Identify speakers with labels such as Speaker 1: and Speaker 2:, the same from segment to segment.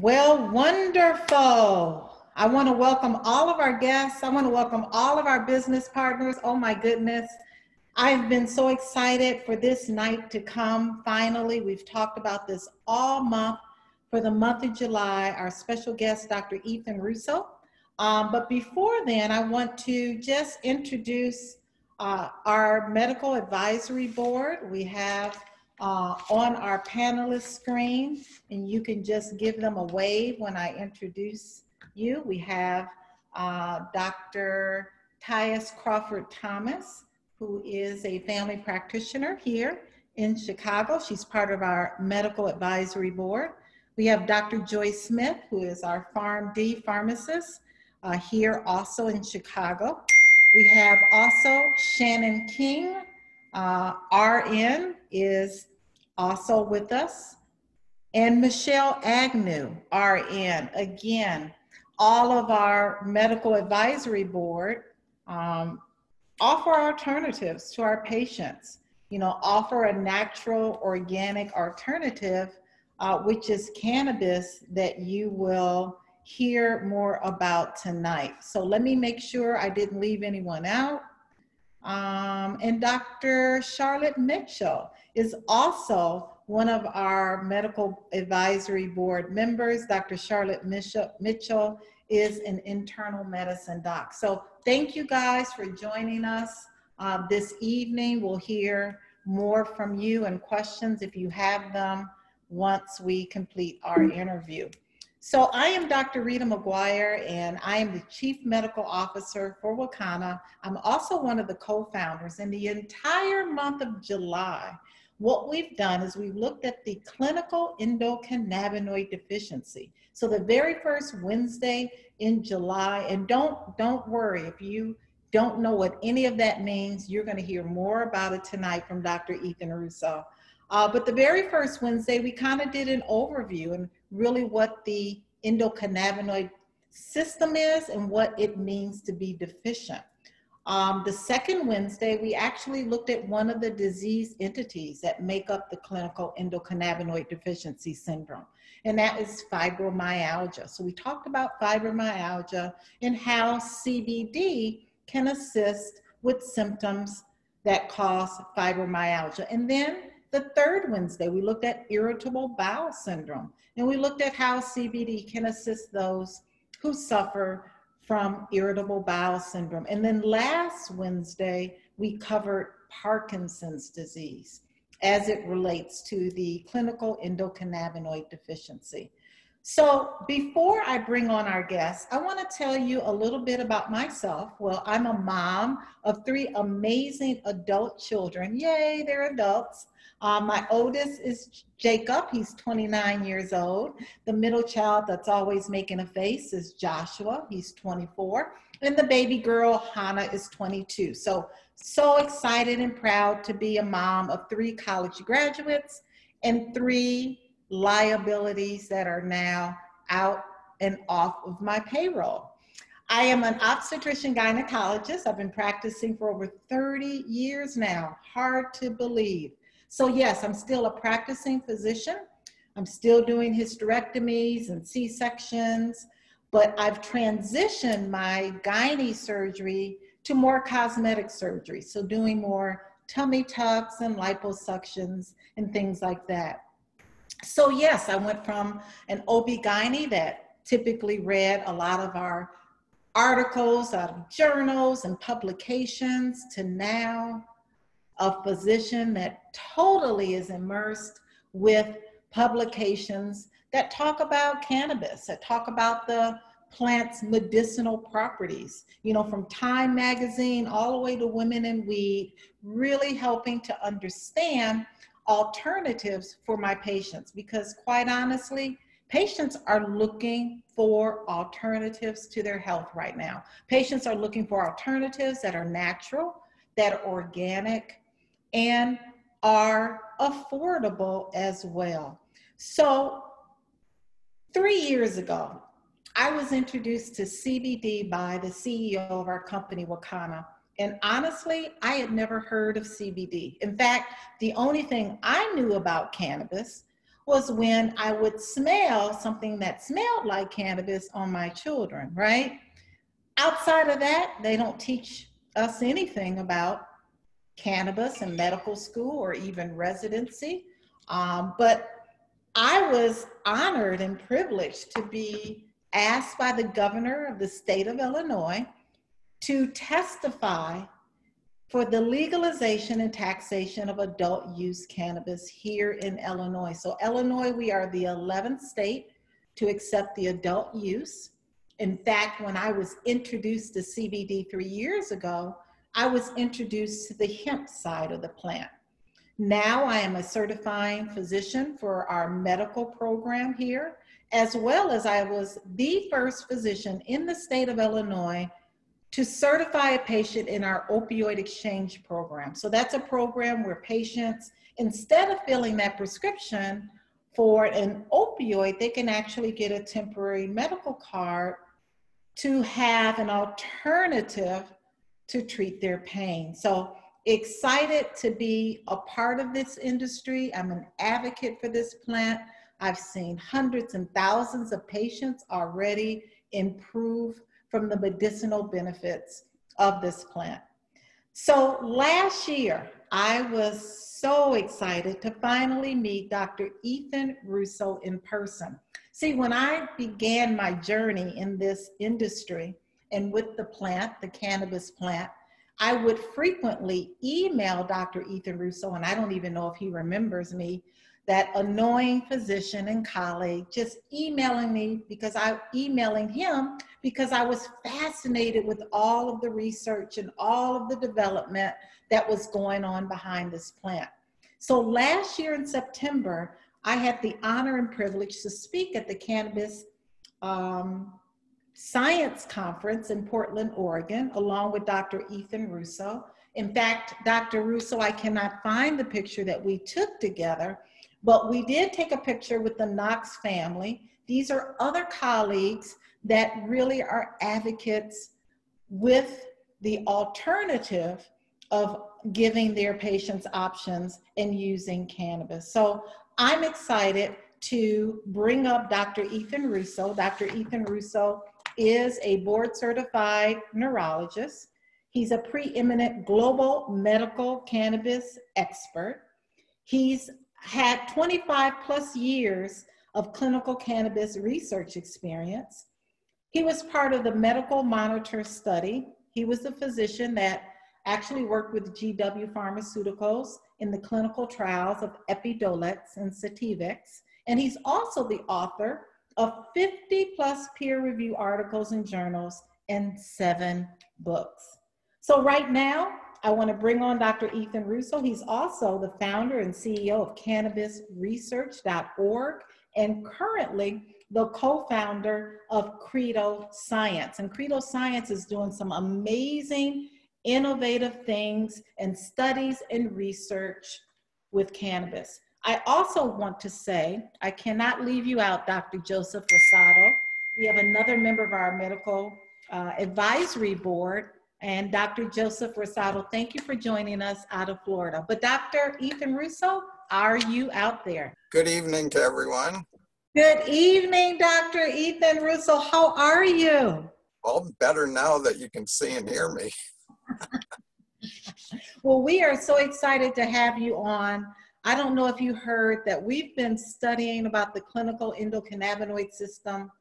Speaker 1: Well, wonderful. I want to welcome all of our guests. I want to welcome all of our business partners. Oh my goodness. I've been so excited for this night to come. Finally, we've talked about this all month. For the month of July, our special guest, Dr. Ethan Russo. But before then, I want to just introduce our medical advisory board. We have on our panelist screen, and you can just give them a wave when I introduce you. We have Dr. Tyus Crawford Thomas, who is a family practitioner here in Chicago. She's part of our medical advisory board. We have Dr. Joyce Smith, who is our PharmD pharmacist here also in Chicago. We have also Shannon King, RN, is also with us. And Michelle Agnew, RN. Again, all of our medical advisory board offer alternatives to our patients. You know, offer a natural, organic alternative, which is cannabis, that you will hear more about tonight. So let me make sure I didn't leave anyone out. And Dr. Charlotte Mitchell is also one of our medical advisory board members. Dr. Charlotte Mitchell is an internal medicine doc. So thank you guys for joining us this evening. We'll hear more from you and questions if you have them once we complete our interview. So I am Dr. Rita McGuire, and I am the Chief Medical Officer for Wakana. I'm also one of the co-founders. In the entire month of July, what we've done is we've looked at the clinical endocannabinoid deficiency. So the very first Wednesday in July, and don't worry, if you don't know what any of that means, you're going to hear more about it tonight from Dr. Ethan Russo. But the very first Wednesday, we kind of did an overview and really what the endocannabinoid system is and what it means to be deficient. The second Wednesday, we actually looked at one of the disease entities that make up the clinical endocannabinoid deficiency syndrome, and that is fibromyalgia. So we talked about fibromyalgia and how CBD can assist with symptoms that cause fibromyalgia. And then the third Wednesday, we looked at irritable bowel syndrome, and we looked at how CBD can assist those who suffer from irritable bowel syndrome. And then last Wednesday, we covered Parkinson's disease as it relates to the clinical endocannabinoid deficiency. So before I bring on our guests, I want to tell you a little bit about myself. Well, I'm a mom of 3 amazing adult children. Yay, they're adults. My oldest is Jacob. He's 29 years old. The middle child that's always making a face is Joshua. He's 24. And the baby girl, Hannah, is 22. So excited and proud to be a mom of 3 college graduates and 3 liabilities that are now out and off of my payroll. I am an obstetrician gynecologist. I've been practicing for over 30 years now. Hard to believe. So yes, I'm still a practicing physician. I'm still doing hysterectomies and C-sections, but I've transitioned my gyne surgery to more cosmetic surgery. So doing more tummy tucks and liposuctions and things like that. So yes, I went from an OB-GYN that typically read a lot of our articles out of journals and publications to now a physician that totally is immersed with publications that talk about cannabis, that talk about the plant's medicinal properties, you know, from Time magazine all the way to Women in Weed, really helping to understand alternatives for my patients, because quite honestly, patients are looking for alternatives to their health right now. Patients are looking for alternatives that are natural, that are organic, and are affordable as well. So 3 years ago, I was introduced to CBD by the CEO of our company, Wakana. And honestly, I had never heard of CBD. In fact, the only thing I knew about cannabis was when I would smell something that smelled like cannabis on my children, right? Outside of that, they don't teach us anything about cannabis in medical school or even residency. But I was honored and privileged to be asked by the governor of the state of Illinois to testify for the legalization and taxation of adult use cannabis here in Illinois. So Illinois, we are the 11th state to accept the adult use. In fact, when I was introduced to CBD 3 years ago, I was introduced to the hemp side of the plant. Now I am a certifying physician for our medical program here, as well as I was the first physician in the state of Illinois to certify a patient in our opioid exchange program. So that's a program where patients, instead of filling that prescription for an opioid, they can actually get a temporary medical card to have an alternative to treat their pain. So excited to be a part of this industry. I'm an advocate for this plant. I've seen hundreds and thousands of patients already improve from the medicinal benefits of this plant. So last year, I was so excited to finally meet Dr. Ethan Russo in person. See, when I began my journey in this industry and with the plant, the cannabis plant, I would frequently email Dr. Ethan Russo, and I don't even know if he remembers me, that annoying physician and colleague, just emailing him because I was fascinated with all of the research and all of the development that was going on behind this plant. So last year in September, I had the honor and privilege to speak at the Cannabis Science Conference in Portland, Oregon, along with Dr. Ethan Russo. In fact, Dr. Russo, I cannot find the picture that we took together, but we did take a picture with the Knox family. These are other colleagues that really are advocates with the alternative of giving their patients options and using cannabis. So I'm excited to bring up Dr. Ethan Russo. Dr. Ethan Russo is a board certified neurologist. He's a preeminent global medical cannabis expert. He's had 25 plus years of clinical cannabis research experience. He was part of the medical monitor study. He was the physician that actually worked with GW Pharmaceuticals in the clinical trials of Epidiolex and Sativex. And he's also the author of 50 plus peer review articles in journals and 7 books. So right now, I want to bring on Dr. Ethan Russo. He's also the founder and CEO of CannabisResearch.org and currently the co-founder of Credo Science. And Credo Science is doing some amazing, innovative things and studies and research with cannabis. I also want to say, I cannot leave you out, Dr. Joseph Rosado. We have another member of our medical advisory board, and Dr. Joseph Rosado, thank you for joining us out of Florida. But Dr. Ethan Russo, are you out there?
Speaker 2: Good evening to everyone.
Speaker 1: Good evening, Dr. Ethan Russo. How are you?
Speaker 2: Well, better now that you can see and hear me.
Speaker 1: Well, we are so excited to have you on. I don't know if you heard that we've been studying about the clinical endocannabinoid system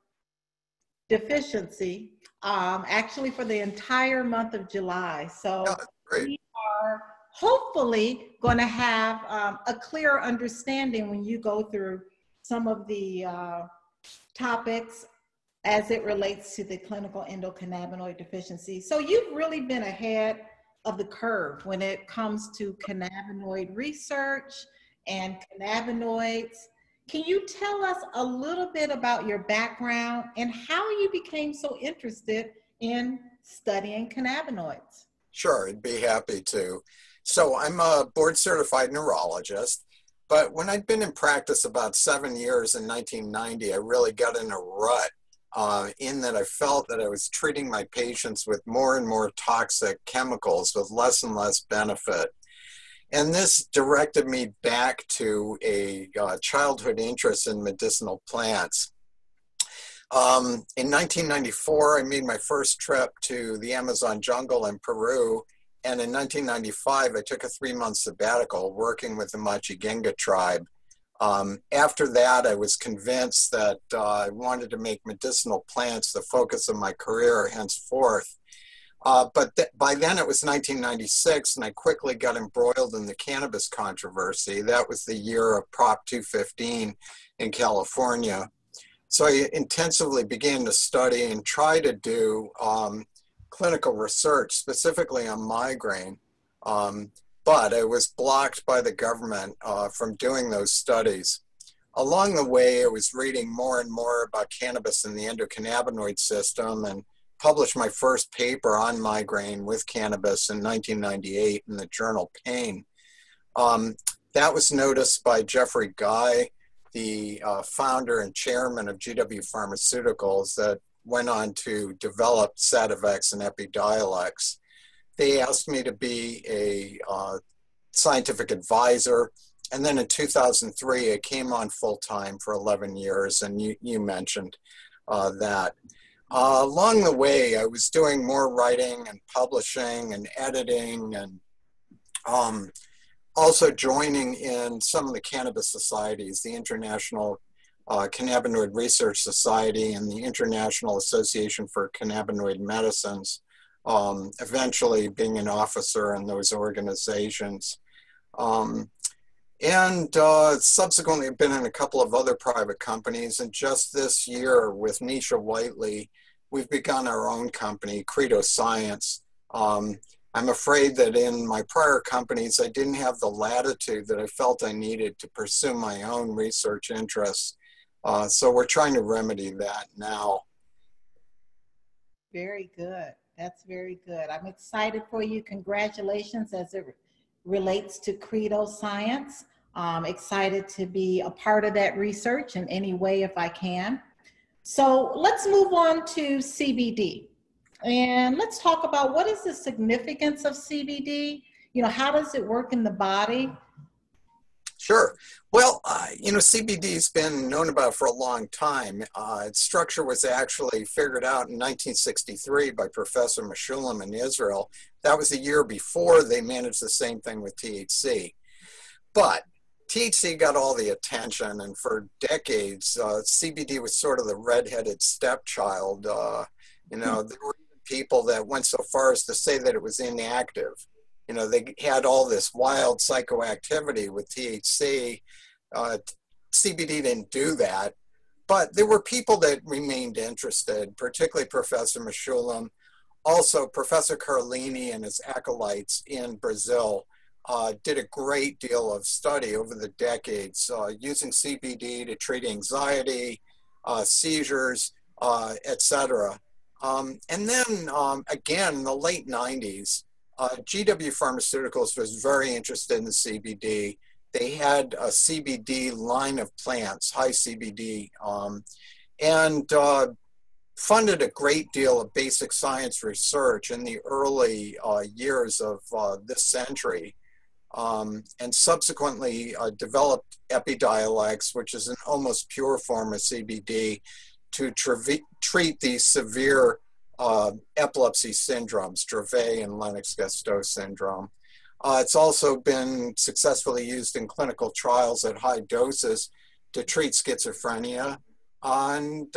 Speaker 1: deficiency, actually for the entire month of July. So we are hopefully going to have a clearer understanding when you go through some of the topics as it relates to the clinical endocannabinoid deficiency. So you've really been ahead of the curve when it comes to cannabinoid research and cannabinoids. Can you tell us a little bit about your background and how you became so interested in studying cannabinoids?
Speaker 2: Sure, I'd be happy to. So I'm a board certified neurologist, but when I'd been in practice about 7 years in 1990, I really got in a rut in that I felt that I was treating my patients with more and more toxic chemicals with less and less benefit. And this directed me back to a childhood interest in medicinal plants. In 1994, I made my first trip to the Amazon jungle in Peru. And in 1995, I took a 3-month sabbatical working with the Machigenga tribe. After that, I was convinced that I wanted to make medicinal plants the focus of my career henceforth. By then it was 1996, and I quickly got embroiled in the cannabis controversy. That was the year of Prop 215 in California. So I intensively began to study and try to do clinical research, specifically on migraine. But I was blocked by the government from doing those studies. Along the way, I was reading more and more about cannabis and the endocannabinoid system, and published my first paper on migraine with cannabis in 1998 in the journal Pain. That was noticed by Jeffrey Guy, the founder and chairman of GW Pharmaceuticals, that went on to develop Sativex and Epidiolex. They asked me to be a scientific advisor. And then in 2003, I came on full-time for 11 years, and you mentioned that. Along the way, I was doing more writing and publishing and editing, and also joining in some of the cannabis societies, the International Cannabinoid Research Society and the International Association for Cannabinoid Medicines, eventually being an officer in those organizations. Subsequently, I've been in a couple of other private companies, and just this year with Nisha Whiteley, we've begun our own company, Credo Science. I'm afraid that in my prior companies, I didn't have the latitude that I felt I needed to pursue my own research interests. So we're trying to remedy that now.
Speaker 1: Very good. That's very good. I'm excited for you. Congratulations as it relates to Credo Science. Excited to be a part of that research in any way if I can. So let's move on to CBD. And let's talk about what is the significance of CBD? You know, how does it work in the body?
Speaker 2: Sure. Well, CBD has been known about for a long time. Its structure was actually figured out in 1963 by Professor Meshulam in Israel. That was a year before they managed the same thing with THC. But THC got all the attention, and for decades, CBD was sort of the redheaded stepchild. There were even people that went so far as to say that it was inactive. They had all this wild psychoactivity with THC. CBD didn't do that, but there were people that remained interested, particularly Professor Meshulam. Also, Professor Carlini and his acolytes in Brazil did a great deal of study over the decades using CBD to treat anxiety, seizures, etc. And then again, in the late 90s, GW Pharmaceuticals was very interested in the CBD. They had a CBD line of plants, high CBD, and funded a great deal of basic science research in the early years of this century, and subsequently developed Epidiolex, which is an almost pure form of CBD, to treat these severe epilepsy syndromes, Dravet and Lennox-Gastaut syndrome. It's also been successfully used in clinical trials at high doses to treat schizophrenia. And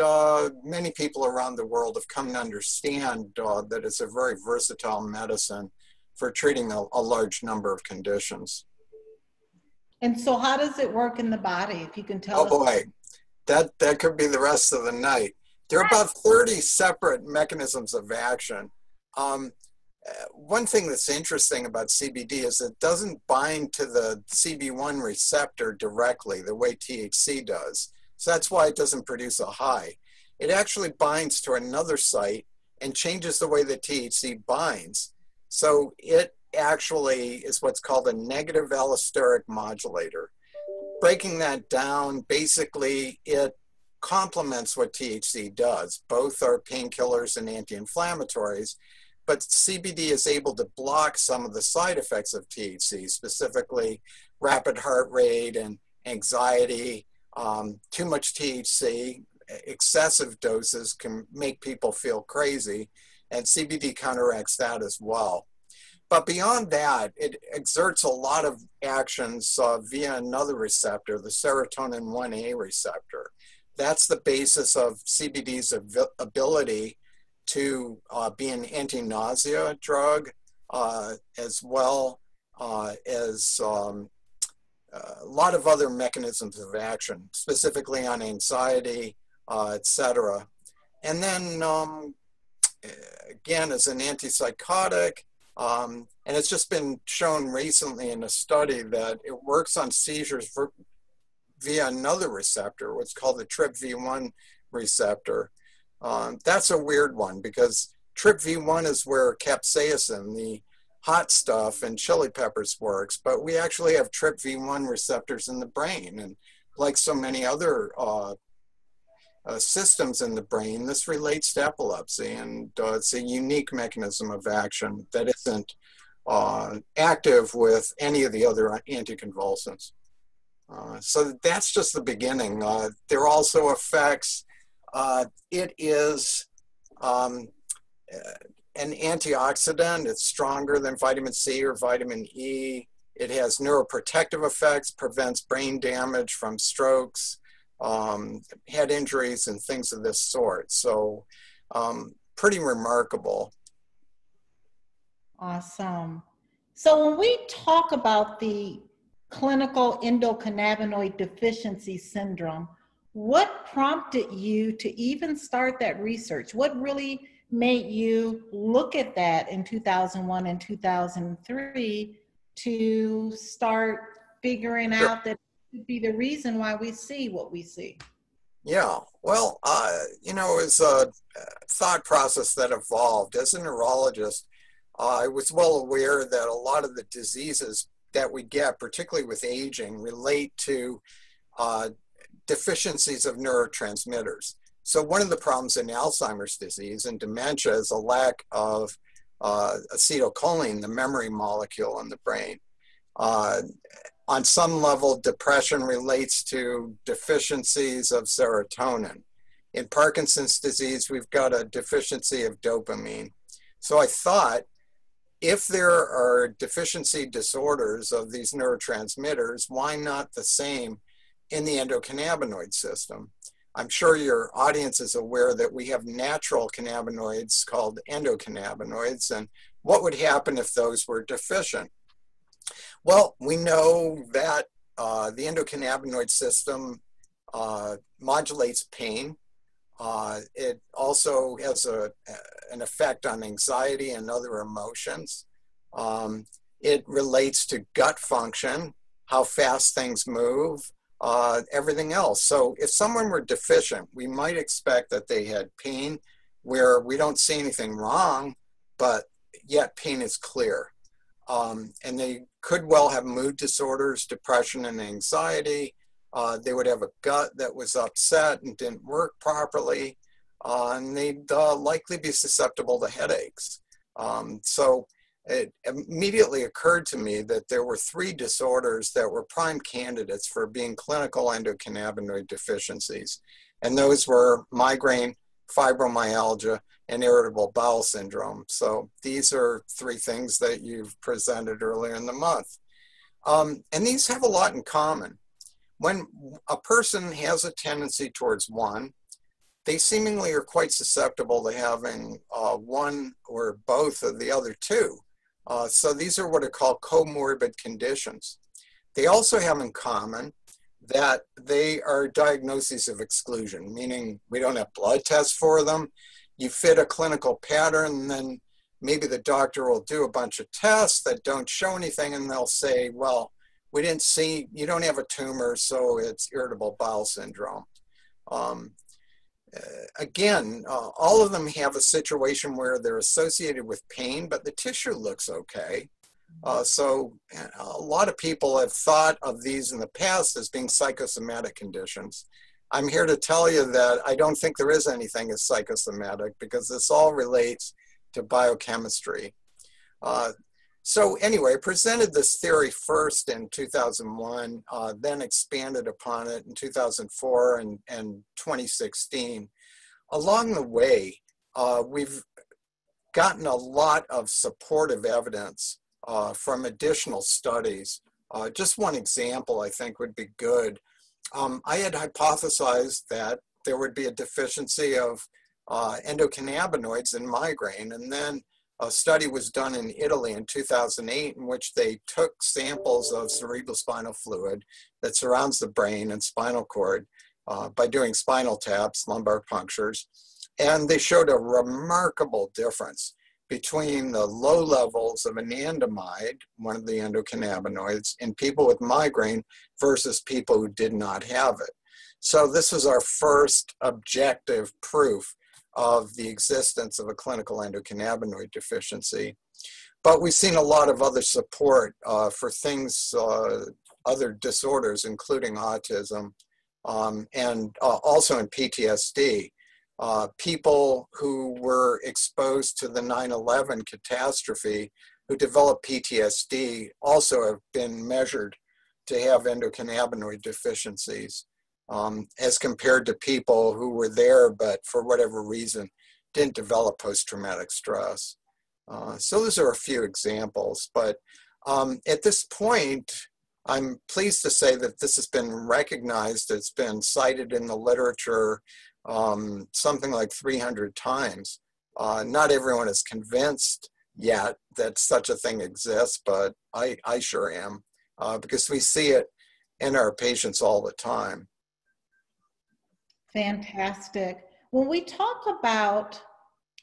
Speaker 2: many people around the world have come to understand that it's a very versatile medicine for treating a large number of conditions.
Speaker 1: And so how does it work in the body, if you can tell us?
Speaker 2: Oh boy, that could be the rest of the night. There are about 30 separate mechanisms of action. One thing that's interesting about CBD is it doesn't bind to the CB1 receptor directly the way THC does. So that's why it doesn't produce a high. It actually binds to another site and changes the way that THC binds. So it actually is what's called a negative allosteric modulator. Breaking that down, basically it complements what THC does. Both are painkillers and anti-inflammatories, but CBD is able to block some of the side effects of THC, specifically rapid heart rate and anxiety. Too much THC, excessive doses can make people feel crazy, and CBD counteracts that as well. But beyond that, it exerts a lot of actions via another receptor, the serotonin 1A receptor. That's the basis of CBD's ability to be an anti-nausea drug, as well as a lot of other mechanisms of action, specifically on anxiety, etc. And then, again, as an antipsychotic, and it's just been shown recently in a study that it works on seizures via another receptor, what's called the TRPV1 receptor. That's a weird one because TRPV1 is where capsaicin, the hot stuff in chili peppers, works, but we actually have TRPV1 receptors in the brain. And like so many other systems in the brain, this relates to epilepsy, and it's a unique mechanism of action that isn't active with any of the other anticonvulsants. So that's just the beginning. There are also effects. It is an antioxidant. It's stronger than vitamin C or vitamin E. It has neuroprotective effects, prevents brain damage from strokes, head injuries, and things of this sort. So pretty remarkable.
Speaker 1: Awesome. So when we talk about the clinical endocannabinoid deficiency syndrome, what prompted you to even start that research? What really made you look at that in 2001 and 2003 to start figuring out that it could be the reason why we see what we see?
Speaker 2: Yeah, well, you know, it's a thought process that evolved. As a neurologist, I was well aware that a lot of the diseases that we get, particularly with aging, relate to deficiencies of neurotransmitters. So one of the problems in Alzheimer's disease and dementia is a lack of acetylcholine, the memory molecule in the brain. On some level, depression relates to deficiencies of serotonin. In Parkinson's disease, we've got a deficiency of dopamine. So I thought, if there are deficiency disorders of these neurotransmitters, why not the same in the endocannabinoid system? I'm sure your audience is aware that we have natural cannabinoids called endocannabinoids, and what would happen if those were deficient? Well, we know that the endocannabinoid system modulates pain. It also has an effect on anxiety and other emotions. It relates to gut function, how fast things move, everything else. So if someone were deficient, we might expect that they had pain where we don't see anything wrong, but yet pain is clear. And they could well have mood disorders, depression, and anxiety. They would have a gut that was upset and didn't work properly, and they'd likely be susceptible to headaches. So it immediately occurred to me that there were 3 disorders that were prime candidates for being clinical endocannabinoid deficiencies. And those were migraine, fibromyalgia, and irritable bowel syndrome. So these are 3 things that you've presented earlier in the month. And these have a lot in common. When a person has a tendency towards one, they seemingly are quite susceptible to having one or both of the other 2. So these are what are called comorbid conditions. They also have in common that they are diagnoses of exclusion, meaning we don't have blood tests for them. You fit a clinical pattern, and then maybe the doctor will do a bunch of tests that don't show anything, and they'll say, well, we didn't see, you don't have a tumor, so it's irritable bowel syndrome. Again, all of them have a situation where they're associated with pain, but the tissue looks okay. So a lot of people have thought of these in the past as being psychosomatic conditions. I'm here to tell you that I don't think there is anything as psychosomatic, because this all relates to biochemistry. So anyway, I presented this theory first in 2001, then expanded upon it in 2004 and 2016. Along the way, we've gotten a lot of supportive evidence from additional studies. Just one example I think would be good. I had hypothesized that there would be a deficiency of endocannabinoids in migraine, and then a study was done in Italy in 2008 in which they took samples of cerebrospinal fluid that surrounds the brain and spinal cord by doing spinal taps, lumbar punctures, and they showed a remarkable difference between the low levels of anandamide, one of the endocannabinoids, in people with migraine versus people who did not have it. So this was our first objective proof of the existence of a clinical endocannabinoid deficiency. But we've seen a lot of other support for things, other disorders, including autism, and also in PTSD. People who were exposed to the 9/11 catastrophe who developed PTSD also have been measured to have endocannabinoid deficiencies, as compared to people who were there but for whatever reason didn't develop post-traumatic stress. So those are a few examples, but at this point, I'm pleased to say that this has been recognized. It's been cited in the literature something like 300 times. Not everyone is convinced yet that such a thing exists, but I sure am, because we see it in our patients all the time.
Speaker 1: Fantastic. When we talk about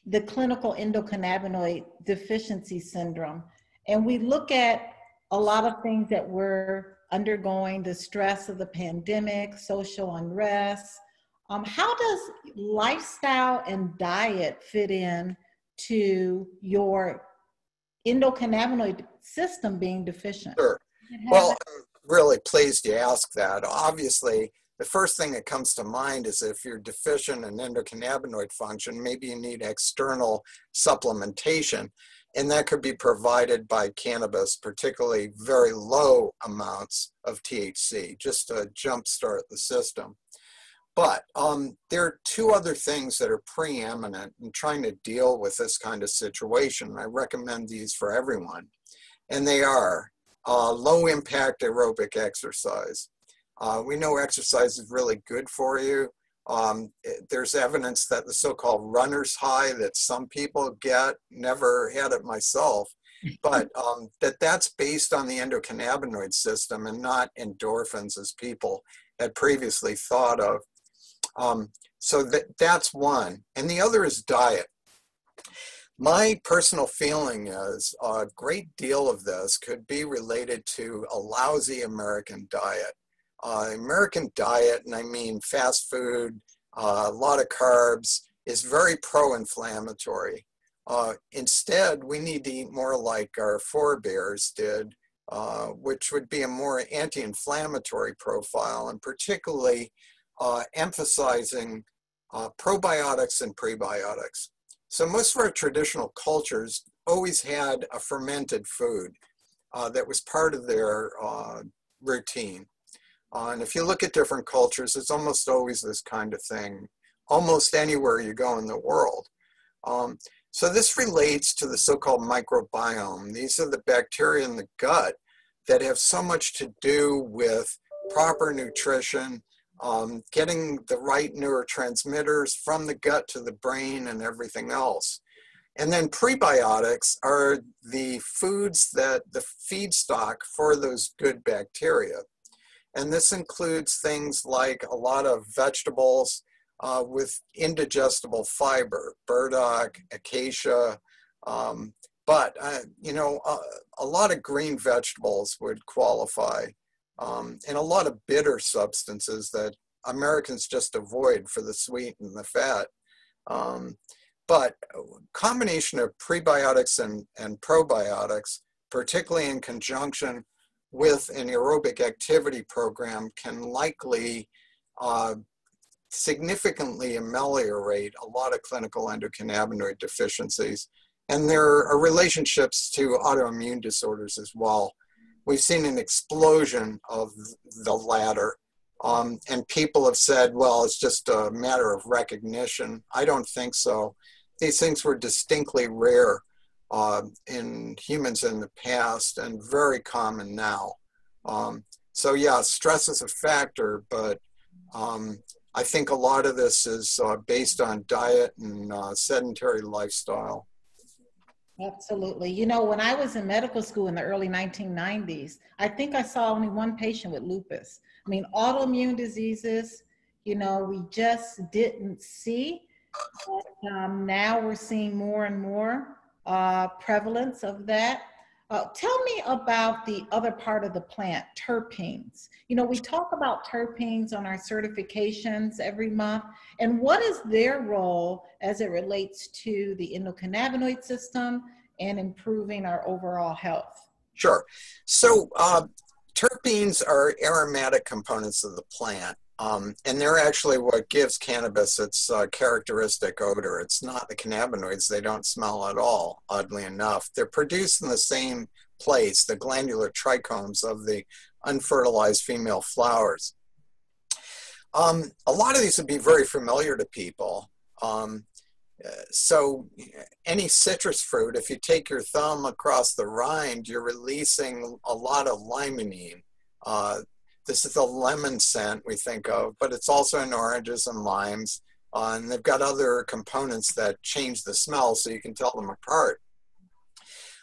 Speaker 1: the clinical endocannabinoid deficiency syndrome, and we look at a lot of things that we're undergoing, the stress of the pandemic, social unrest, how does lifestyle and diet fit in to your endocannabinoid system being deficient?
Speaker 2: Sure. Well, I'm really pleased you asked that. Obviously, the first thing that comes to mind is if you're deficient in endocannabinoid function, maybe you need external supplementation, and that could be provided by cannabis, particularly very low amounts of THC, just to jumpstart the system. But there are two other things that are preeminent in trying to deal with this kind of situation. I recommend these for everyone, and they are low impact aerobic exercise. We know exercise is really good for you. There's evidence that the so-called runner's high that some people get, never had it myself, but that's based on the endocannabinoid system and not endorphins as people had previously thought of. So that's one. And the other is diet. My personal feeling is a great deal of this could be related to a lousy American diet. American diet, and I mean fast food, a lot of carbs, is very pro-inflammatory. Instead, we need to eat more like our forebears did, which would be a more anti-inflammatory profile, and particularly emphasizing probiotics and prebiotics. So most of our traditional cultures always had a fermented food that was part of their routine. And if you look at different cultures, it's almost always this kind of thing, almost anywhere you go in the world. So this relates to the so-called microbiome. These are the bacteria in the gut that have so much to do with proper nutrition, getting the right neurotransmitters from the gut to the brain and everything else. And then prebiotics are the foods that the feedstock for those good bacteria. And this includes things like a lot of vegetables with indigestible fiber, burdock, acacia, but a lot of green vegetables would qualify, and a lot of bitter substances that Americans just avoid for the sweet and the fat. But a combination of prebiotics and probiotics, particularly in conjunction with an aerobic activity program, can likely significantly ameliorate a lot of clinical endocannabinoid deficiencies. And there are relationships to autoimmune disorders as well. We've seen an explosion of the latter. And people have said, well, it's just a matter of recognition. I don't think so. These things were distinctly rare in humans in the past and very common now. So yeah, stress is a factor, but I think a lot of this is based on diet and sedentary lifestyle.
Speaker 1: Absolutely. You know, when I was in medical school in the early 1990s, I think I saw only one patient with lupus. I mean, autoimmune diseases, you know, we just didn't see. But, now we're seeing more and more prevalence of that. Tell me about the other part of the plant, terpenes. You know, we talk about terpenes on our certifications every month. And what is their role as it relates to the endocannabinoid system and improving our overall health?
Speaker 2: Sure. So terpenes are aromatic components of the plant. And they're actually what gives cannabis its characteristic odor. It's not the cannabinoids. They don't smell at all, oddly enough. They're produced in the same place, the glandular trichomes of the unfertilized female flowers. A lot of these would be very familiar to people. So any citrus fruit, if you take your thumb across the rind, you're releasing a lot of limonene. This is the lemon scent we think of, but it's also in oranges and limes. And they've got other components that change the smell so you can tell them apart.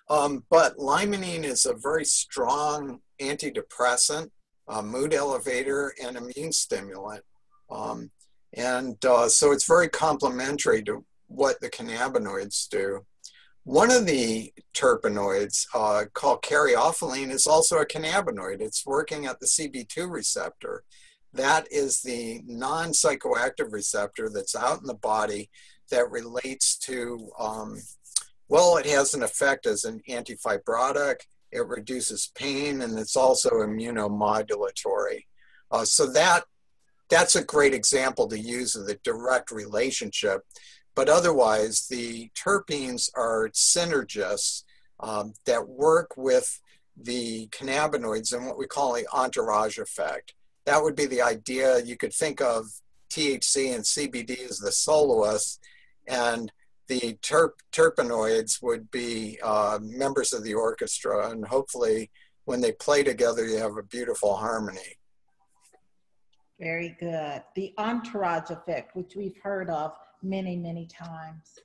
Speaker 2: But limonene is a very strong antidepressant, mood elevator, and immune stimulant. So it's very complementary to what the cannabinoids do. One of the terpenoids called caryophyllene is also a cannabinoid. It's working at the CB2 receptor. That is the non-psychoactive receptor that's out in the body that relates to, well, it has an effect as an antifibrotic, it reduces pain, and it's also immunomodulatory. So that's a great example to use of the direct relationship. But otherwise, the terpenes are synergists that work with the cannabinoids in what we call the entourage effect. That would be the idea. You could think of THC and CBD as the soloists, and the terpenoids would be members of the orchestra. And hopefully, when they play together, you have a beautiful harmony.
Speaker 1: Very good. The entourage effect, which we've heard of many, many times.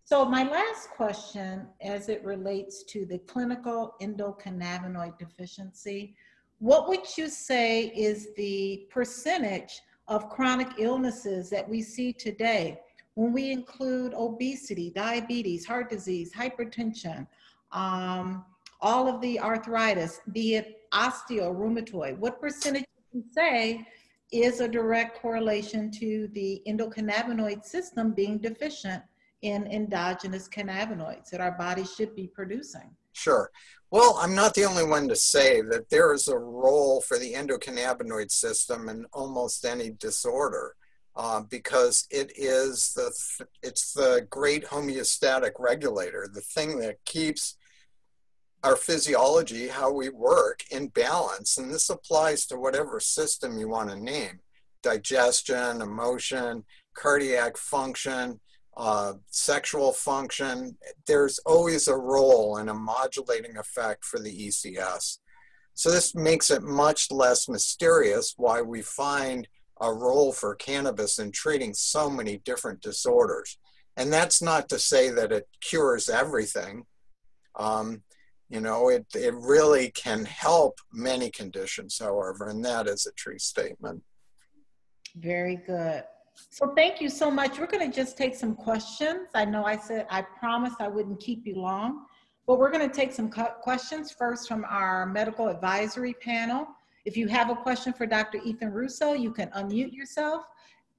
Speaker 1: So my last question, as it relates to the clinical endocannabinoid deficiency, what would you say is the percentage of chronic illnesses that we see today when we include obesity, diabetes, heart disease, hypertension, all of the arthritis, be it osteo, rheumatoid? What percentage would you say is a direct correlation to the endocannabinoid system being deficient in endogenous cannabinoids that our body should be producing?
Speaker 2: Sure. Well, I'm not the only one to say that there is a role for the endocannabinoid system in almost any disorder because it's the great homeostatic regulator, the thing that keeps our physiology, how we work, in balance. And this applies to whatever system you want to name: digestion, emotion, cardiac function, sexual function. There's always a role and a modulating effect for the ECS. So this makes it much less mysterious why we find a role for cannabis in treating so many different disorders. And that's not to say that it cures everything. You know, it really can help many conditions, however, and that is a true statement.
Speaker 1: Very good. So thank you so much. We're going to just take some questions. I know I promised I wouldn't keep you long, but we're going to take some questions first from our medical advisory panel. If you have a question for Dr. Ethan Russo, you can unmute yourself.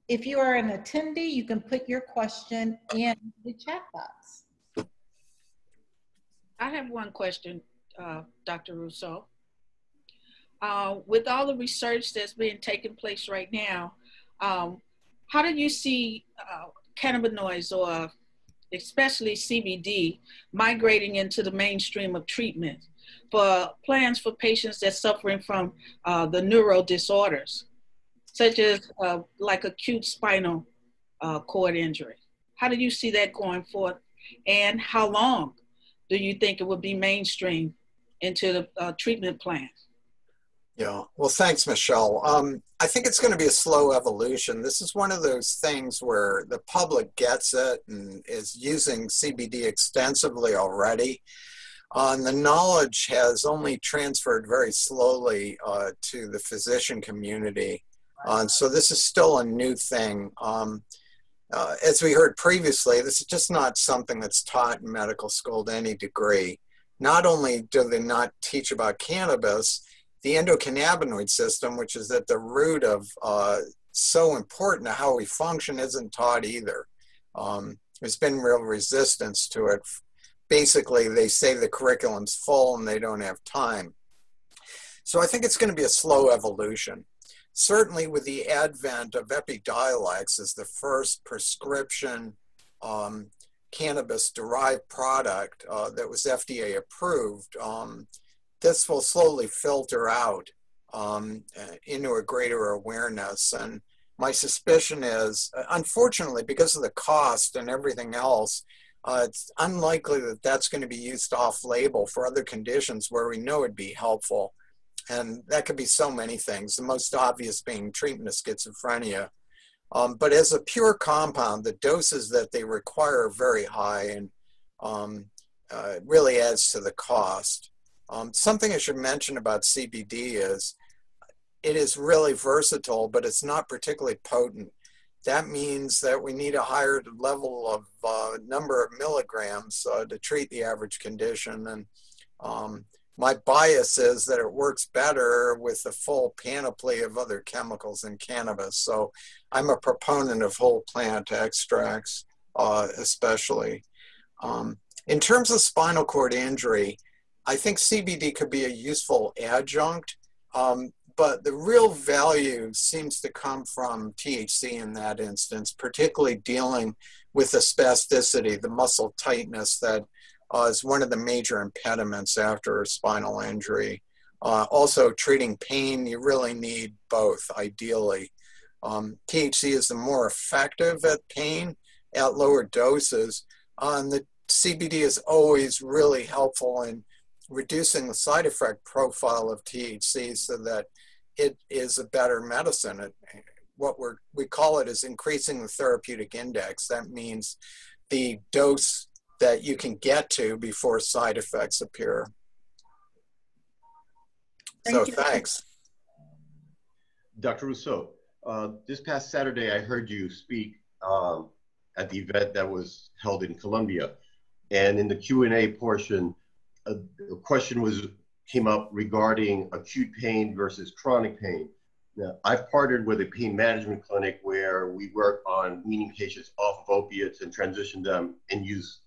Speaker 1: If you are an attendee, you can put your question in the chat box.
Speaker 3: I have one question, Dr. Russo. With all the research that's being taking place right now, how do you see cannabinoids or especially CBD, migrating into the mainstream of treatment for plans for patients that suffering from the neuro disorders, such as like acute spinal cord injury. How do you see that going forth? And how long do you think it would be mainstream into the treatment plan?
Speaker 2: Yeah, well, thanks, Michelle. I think it's going to be a slow evolution. This is one of those things where the public gets it and is using CBD extensively already. And the knowledge has only transferred very slowly to the physician community. So this is still a new thing. As we heard previously, this is just not something that's taught in medical school to any degree. Not only do they not teach about cannabis, the endocannabinoid system, which is at the root of so important to how we function, isn't taught either. There's been real resistance to it. Basically, they say the curriculum's full and they don't have time. So I think it's going to be a slow evolution. Certainly with the advent of Epidiolex as the first prescription cannabis-derived product that was FDA approved, this will slowly filter out into a greater awareness. And my suspicion is, unfortunately, because of the cost and everything else, it's unlikely that that's going to be used off-label for other conditions where we know it'd be helpful. And that could be so many things, the most obvious being treatment of schizophrenia. But as a pure compound, the doses that they require are very high and it really adds to the cost. Something I should mention about CBD is it is really versatile, but it's not particularly potent. That means that we need a higher level of number of milligrams to treat the average condition. And my bias is that it works better with the full panoply of other chemicals in cannabis. So I'm a proponent of whole plant extracts, especially. In terms of spinal cord injury, I think CBD could be a useful adjunct, but the real value seems to come from THC in that instance, particularly dealing with the spasticity, the muscle tightness that is one of the major impediments after a spinal injury. Also, treating pain, you really need both, ideally. THC is the more effective at pain at lower doses, and the CBD is always really helpful in reducing the side effect profile of THC so that it is a better medicine. What we call it is increasing the therapeutic index. That means the dose that you can get to before side effects appear. Thanks.
Speaker 4: Dr. Rousseau, this past Saturday, I heard you speak at the event that was held in Columbia. And in the Q&A portion, a question came up regarding acute pain versus chronic pain. Now, I've partnered with a pain management clinic where we work on weaning patients off of opiates and transition them and use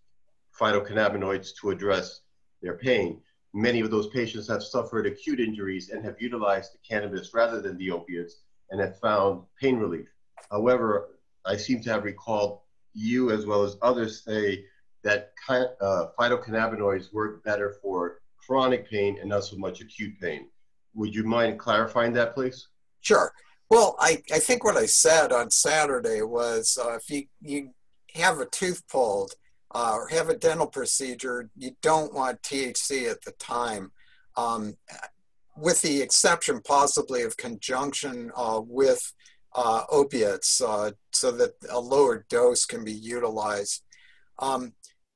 Speaker 4: phytocannabinoids to address their pain. Many of those patients have suffered acute injuries and have utilized the cannabis rather than the opiates and have found pain relief. However, I seem to have recalled you as well as others say that phytocannabinoids work better for chronic pain and not so much acute pain. Would you mind clarifying that, please?
Speaker 2: Sure. Well, I think what I said on Saturday was if you have a tooth pulled or have a dental procedure, you don't want THC at the time, with the exception possibly of conjunction with opiates so that a lower dose can be utilized.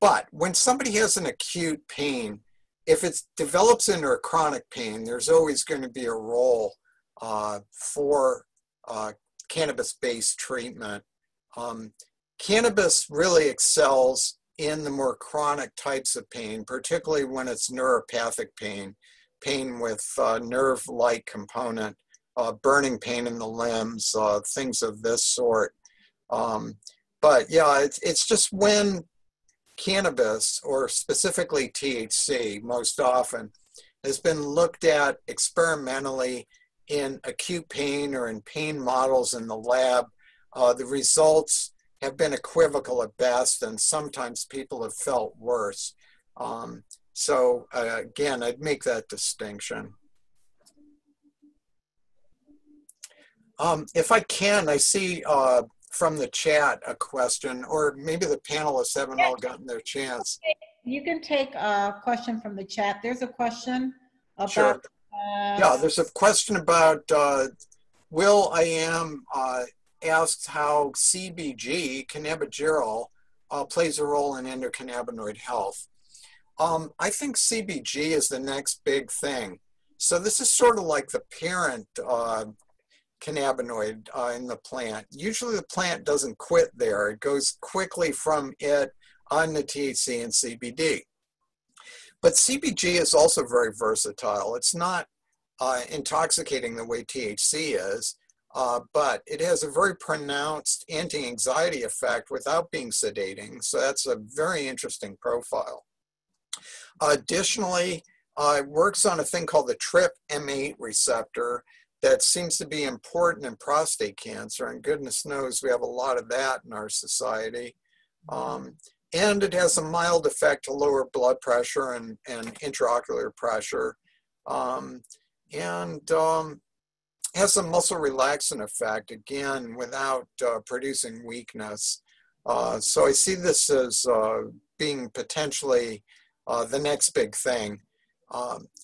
Speaker 2: But when somebody has an acute pain, if it develops into a chronic pain, there's always going to be a role for cannabis-based treatment. Cannabis really excels in the more chronic types of pain, particularly when it's neuropathic pain, pain with nerve-like component, burning pain in the limbs, things of this sort. But yeah, it's just when cannabis, or specifically THC most often, has been looked at experimentally in acute pain or in pain models in the lab, the results have been equivocal at best, and sometimes people have felt worse. So again, I'd make that distinction. If I can, I see from the chat a question, or maybe the panelists haven't all gotten their chance.
Speaker 1: You can take a question from the chat. There's a question about.
Speaker 2: Sure. Yeah, there's a question about Will I.am asked how CBG, cannabigerol, plays a role in endocannabinoid health. I think CBG is the next big thing. So this is sort of like the parent cannabinoid in the plant. Usually the plant doesn't quit there. It goes quickly from it on to THC and CBD. But CBG is also very versatile. It's not intoxicating the way THC is, but it has a very pronounced anti-anxiety effect without being sedating. So that's a very interesting profile. Additionally, it works on a thing called the TRPM8 receptor that seems to be important in prostate cancer, and goodness knows we have a lot of that in our society. And it has a mild effect to lower blood pressure and intraocular pressure, and has a muscle relaxant effect, again, without producing weakness. So I see this as being potentially the next big thing.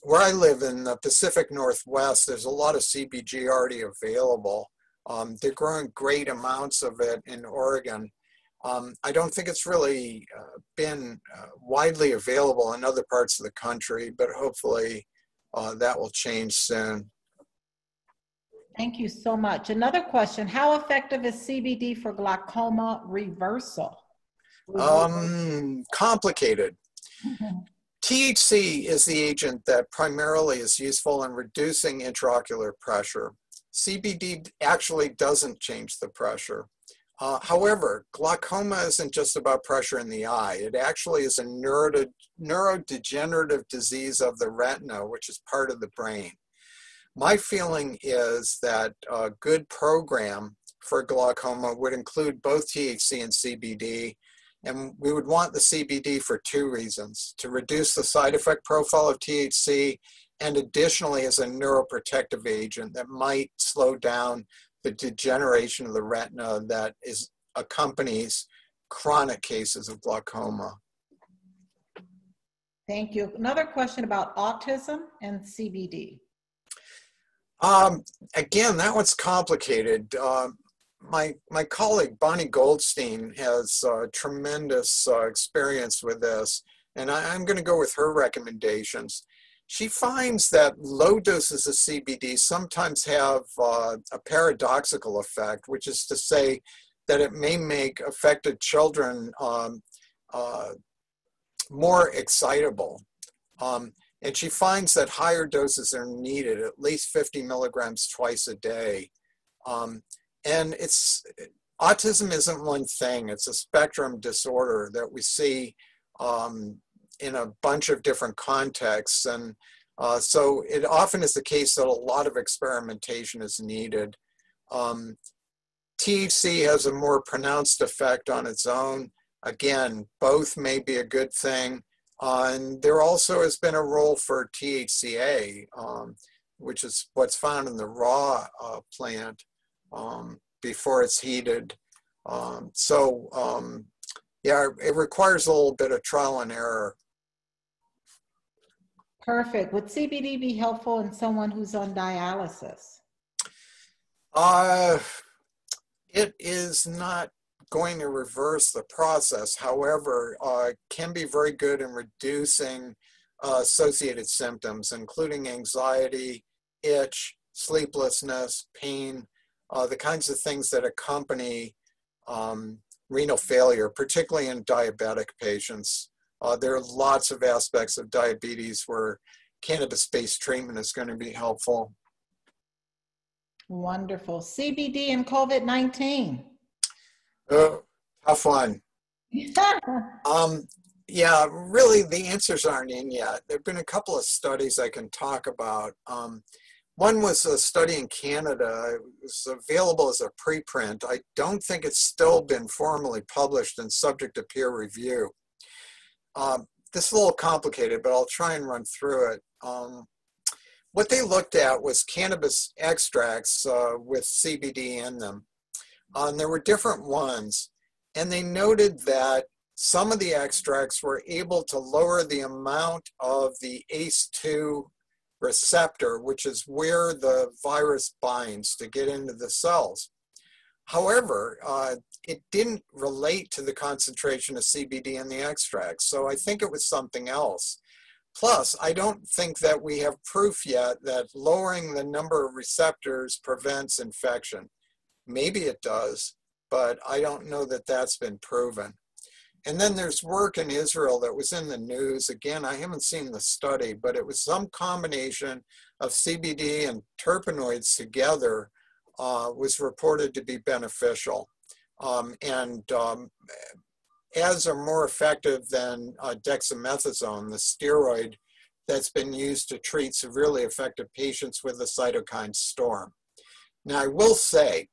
Speaker 2: Where I live in the Pacific Northwest, there's a lot of CBG already available. They're growing great amounts of it in Oregon. I don't think it's really been widely available in other parts of the country, but hopefully that will change soon.
Speaker 1: Thank you so much. Another question, how effective is CBD for glaucoma reversal?
Speaker 2: Complicated. THC is the agent that primarily is useful in reducing intraocular pressure. CBD actually doesn't change the pressure. However, glaucoma isn't just about pressure in the eye. It actually is a neurodegenerative disease of the retina, which is part of the brain. My feeling is that a good program for glaucoma would include both THC and CBD, and we would want the CBD for two reasons: to reduce the side effect profile of THC, and additionally as a neuroprotective agent that might slow down the degeneration of the retina that accompanies chronic cases of glaucoma.
Speaker 1: Thank you. Another question about autism and CBD.
Speaker 2: Again, that one's complicated. My colleague Bonnie Goldstein has tremendous experience with this, and I'm going to go with her recommendations. She finds that low doses of CBD sometimes have a paradoxical effect, which is to say that it may make affected children more excitable. And she finds that higher doses are needed, at least 50 milligrams twice a day. And autism isn't one thing, it's a spectrum disorder that we see in a bunch of different contexts. And so it often is the case that a lot of experimentation is needed. THC has a more pronounced effect on its own. Again, both may be a good thing. And there also has been a role for THCA, which is what's found in the raw plant before it's heated. Yeah, it requires a little bit of trial and error.
Speaker 1: Perfect. Would CBD be helpful in someone who's on dialysis?
Speaker 2: It is not going to reverse the process. However, it can be very good in reducing associated symptoms, including anxiety, itch, sleeplessness, pain, the kinds of things that accompany renal failure, particularly in diabetic patients. There are lots of aspects of diabetes where cannabis-based treatment is going to be helpful.
Speaker 1: Wonderful. CBD and COVID-19.
Speaker 2: Oh, tough one. Yeah, really the answers aren't in yet. There have been a couple of studies I can talk about. One was a study in Canada. It was available as a preprint. I don't think it's still been formally published and subject to peer review. This is a little complicated, but I'll try and run through it. What they looked at was cannabis extracts with CBD in them. And there were different ones. And they noted that some of the extracts were able to lower the amount of the ACE2 receptor, which is where the virus binds to get into the cells. However, it didn't relate to the concentration of CBD in the extracts. So I think it was something else. Plus, I don't think that we have proof yet that lowering the number of receptors prevents infection. Maybe it does, but I don't know that that's been proven. And then there's work in Israel that was in the news. Again, I haven't seen the study, but it was some combination of CBD and terpenoids together was reported to be beneficial. As are more effective than dexamethasone, the steroid that's been used to treat severely affected patients with a cytokine storm. Now, I will say,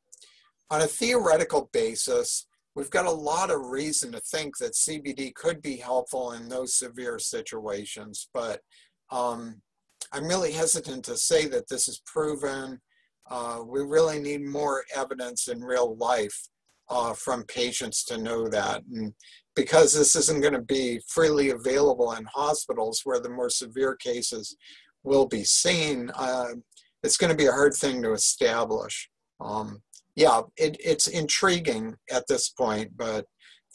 Speaker 2: on a theoretical basis, we've got a lot of reason to think that CBD could be helpful in those severe situations, but I'm really hesitant to say that this is proven. We really need more evidence in real life from patients to know that. And because this isn't going to be freely available in hospitals where the more severe cases will be seen, it's going to be a hard thing to establish. Yeah, it's intriguing at this point, but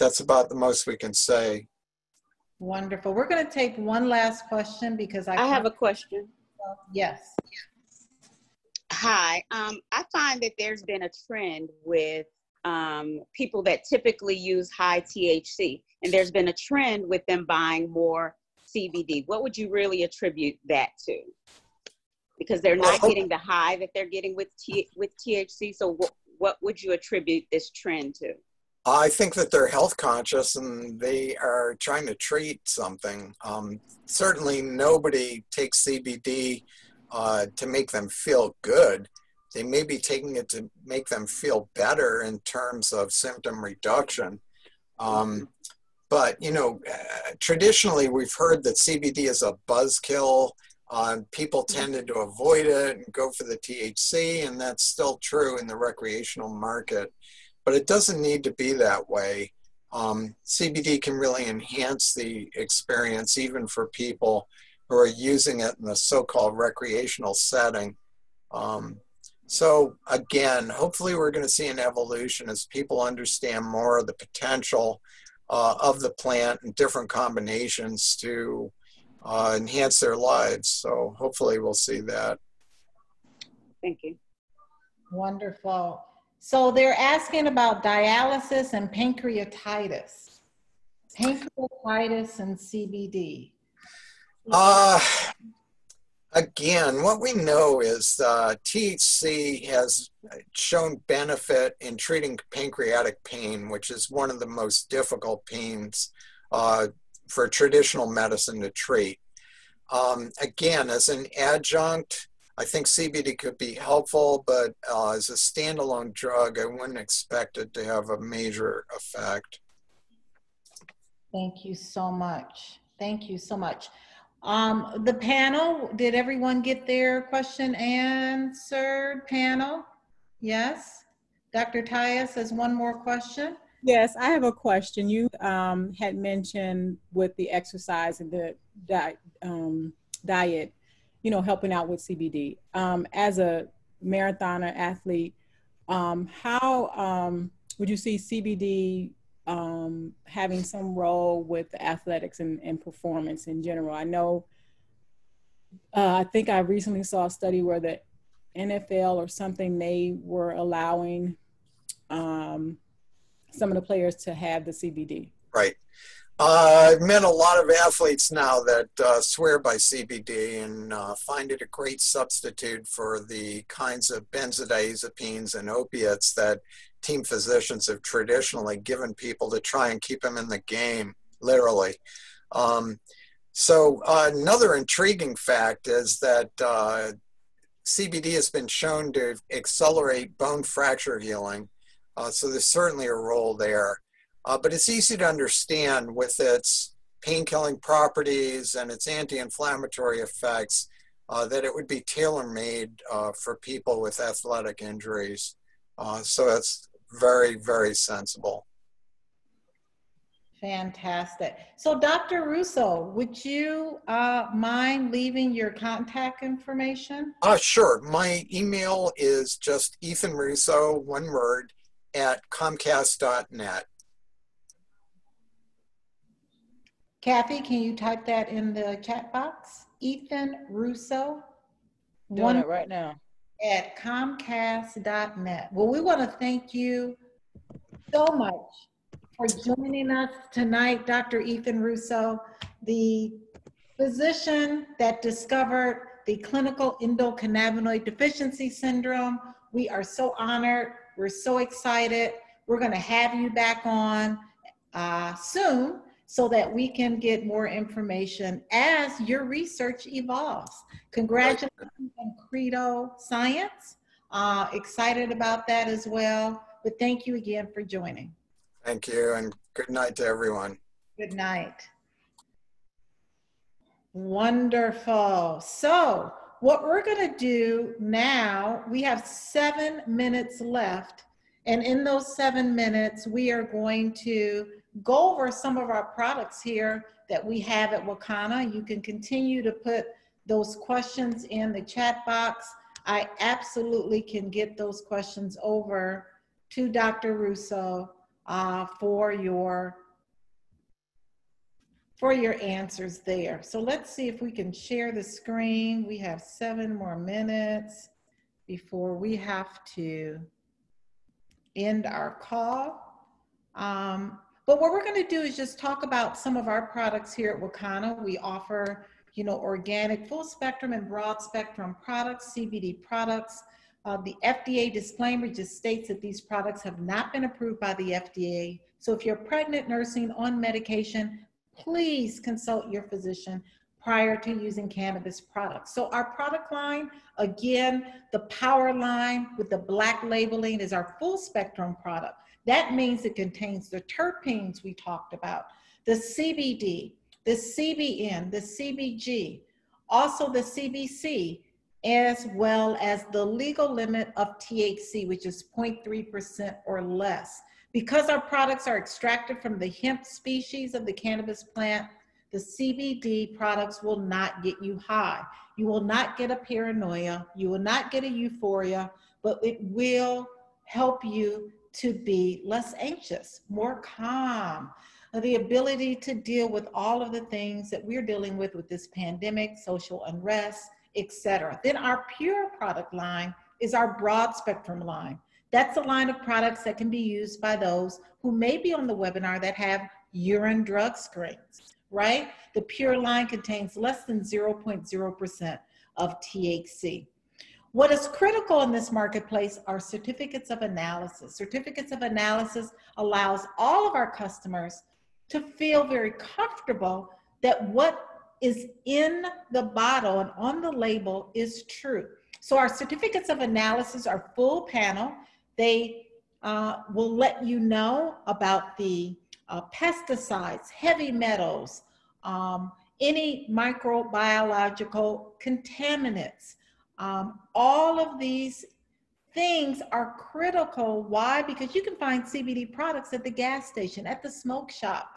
Speaker 2: that's about the most we can say.
Speaker 1: Wonderful. We're going to take one last question because I
Speaker 5: have a question.
Speaker 1: Yes.
Speaker 5: Hi. I find that there's been a trend with people that typically use high THC, and there's been a trend with them buying more CBD. What would you really attribute that to? Because they're not getting the high that they're getting with THC. So what would you attribute this trend to?
Speaker 2: I think that they're health conscious and they are trying to treat something. Certainly nobody takes CBD to make them feel good. They may be taking it to make them feel better in terms of symptom reduction. But, you know, traditionally we've heard that CBD is a buzzkill. People tended to avoid it and go for the THC, and that's still true in the recreational market. But it doesn't need to be that way. CBD can really enhance the experience even for people who are using it in the so-called recreational setting. So again, hopefully we're going to see an evolution as people understand more of the potential of the plant and different combinations to enhance their lives. So hopefully we'll see that.
Speaker 5: Thank you.
Speaker 1: Wonderful. So they're asking about dialysis and pancreatitis. Pancreatitis and CBD.
Speaker 2: Again, what we know is THC has shown benefit in treating pancreatic pain, which is one of the most difficult pains for traditional medicine to treat. Again, as an adjunct, I think CBD could be helpful, but as a standalone drug, I wouldn't expect it to have a major effect.
Speaker 1: Thank you so much. Thank you so much. The panel, did everyone get their question answered? Panel? Yes? Dr. Tyus has one more question.
Speaker 6: Yes, I have a question. You had mentioned with the exercise and the diet, you know, helping out with CBD. As a marathoner athlete, how would you see CBD having some role with athletics and performance in general? I know, I think I recently saw a study where the NFL or something, they were allowing some of the players to have the CBD.
Speaker 2: Right. I've met a lot of athletes now that swear by CBD and find it a great substitute for the kinds of benzodiazepines and opiates that team physicians have traditionally given people to try and keep them in the game, literally. So another intriguing fact is that CBD has been shown to accelerate bone fracture healing. So there's certainly a role there. But it's easy to understand with its pain-killing properties and its anti-inflammatory effects that it would be tailor-made for people with athletic injuries. So it's very, very sensible.
Speaker 1: Fantastic. So Dr. Russo, would you mind leaving your contact information?
Speaker 2: Sure. My email is just Ethan Russo, one word, at comcast.net.
Speaker 1: Kathy, can you type that in the chat box? Ethan Russo,
Speaker 6: Doing it right now.
Speaker 1: at comcast.net. Well, we want to thank you so much for joining us tonight, Dr. Ethan Russo, the physician that discovered the clinical endocannabinoid deficiency syndrome. We are so honored. We're so excited. We're going to have you back on soon so that we can get more information as your research evolves. Congratulations on Credo Science. Excited about that as well. But thank you again for joining.
Speaker 2: Thank you, and good night to everyone.
Speaker 1: Good night. Wonderful. So what we're going to do now, we have 7 minutes left. And in those 7 minutes, we are going to go over some of our products here that we have at Wakana. You can continue to put those questions in the chat box. I absolutely can get those questions over to Dr. Russo for your answers there. So let's see if we can share the screen. We have 7 more minutes before we have to end our call. But what we're going to do is just talk about some of our products here at Wakana. We offer, organic, full spectrum and broad spectrum products, CBD products. The FDA disclaimer just states that these products have not been approved by the FDA. So if you're pregnant, nursing, on medication, please consult your physician prior to using cannabis products. So our product line, again, the Power line with the black labeling is our full spectrum product. That means it contains the terpenes we talked about, the CBD, the CBN, the CBG, also the CBC, as well as the legal limit of THC, which is 0.3% or less. Because our products are extracted from the hemp species of the cannabis plant, the CBD products will not get you high. You will not get a paranoia. You will not get a euphoria, but it will help you to be less anxious, more calm, the ability to deal with all of the things that we're dealing with this pandemic, social unrest, etc. Then our pure product line is our broad spectrum line. That's a line of products that can be used by those who may be on the webinar that have urine drug screens, right? The pure line contains less than 0.0% of THC. What is critical in this marketplace are certificates of analysis. Certificates of analysis allows all of our customers to feel very comfortable that what is in the bottle and on the label is true. So our certificates of analysis are full panel. They will let you know about the pesticides, heavy metals, any microbiological contaminants. All of these things are critical. Why? Because you can find CBD products at the gas station, at the smoke shop,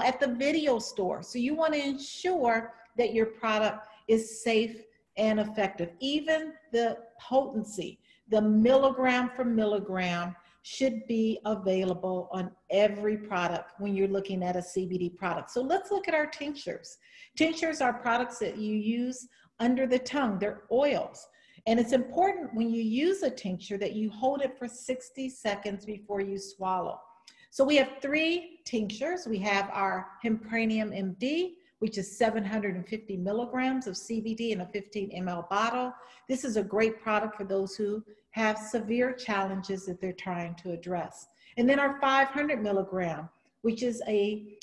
Speaker 1: at the video store. So you want to ensure that your product is safe and effective. Even the potency, the milligram for milligram, should be available on every product when you're looking at a CBD product. So let's look at our tinctures. Tinctures are products that you use under the tongue. They're oils. And it's important when you use a tincture that you hold it for 60 seconds before you swallow. So we have 3 tinctures. We have our Hempranium MD, which is 750 milligrams of CBD in a 15 ml bottle. This is a great product for those who have severe challenges that they're trying to address. And then our 500 milligram, which is a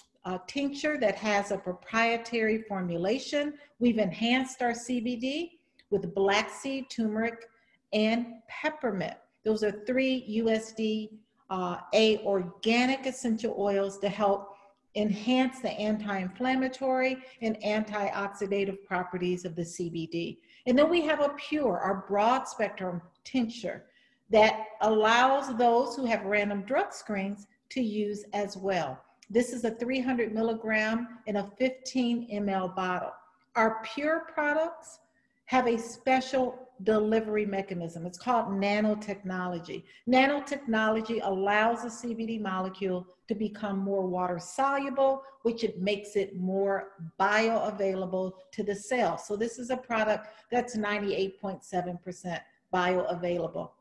Speaker 1: tincture that has a proprietary formulation. We've enhanced our CBD with black seed turmeric and peppermint. Those are 3 USDA organic essential oils to help enhance the anti-inflammatory and antioxidative properties of the CBD. And then we have a pure, our broad spectrum tincture that allows those who have random drug screens to use as well. This is a 300 milligram in a 15 ml bottle. Our pure products have a special delivery mechanism. It's called nanotechnology. Nanotechnology allows the CBD molecule to become more water soluble, which it makes it more bioavailable to the cell. So this is a product that's 98.7% bioavailable.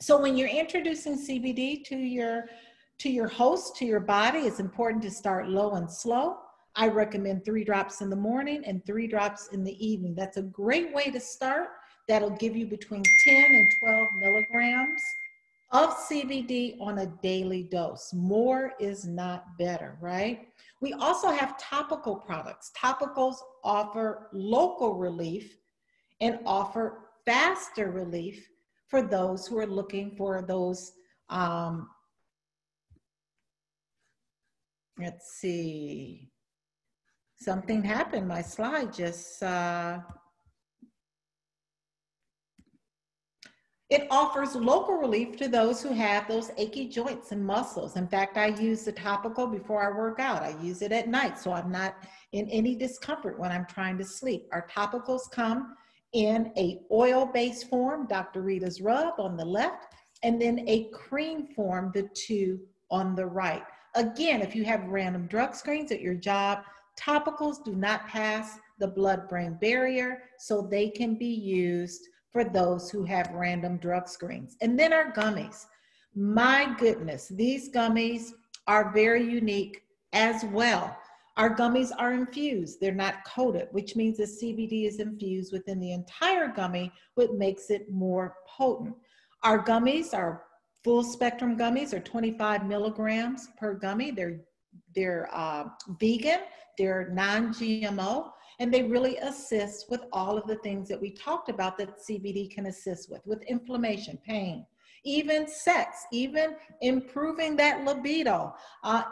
Speaker 1: So when you're introducing CBD to your host, to your body, it's important to start low and slow. I recommend 3 drops in the morning and 3 drops in the evening. That's a great way to start. That'll give you between 10 and 12 milligrams of CBD on a daily dose. More is not better, right? We also have topical products. Topicals offer local relief and offer faster relief for those who are looking for those, let's see, something happened. My slide just, it offers local relief to those who have those achy joints and muscles. In fact, I use the topical before I work out. I use it at night, so I'm not in any discomfort when I'm trying to sleep. Our topicals come in a oil-based form, Dr. Rita's Rub on the left, and then a cream form, the 2 on the right. Again, if you have random drug screens at your job, topicals do not pass the blood-brain barrier, so they can be used for those who have random drug screens. And then our gummies. My goodness, these gummies are very unique as well. Our gummies are infused. They're not coated, which means the CBD is infused within the entire gummy, which makes it more potent. Our gummies, our full spectrum gummies, are 25 milligrams per gummy. They're vegan, they're non-GMO, and they really assist with all of the things that we talked about that CBD can assist with inflammation, pain, even sex, even improving that libido,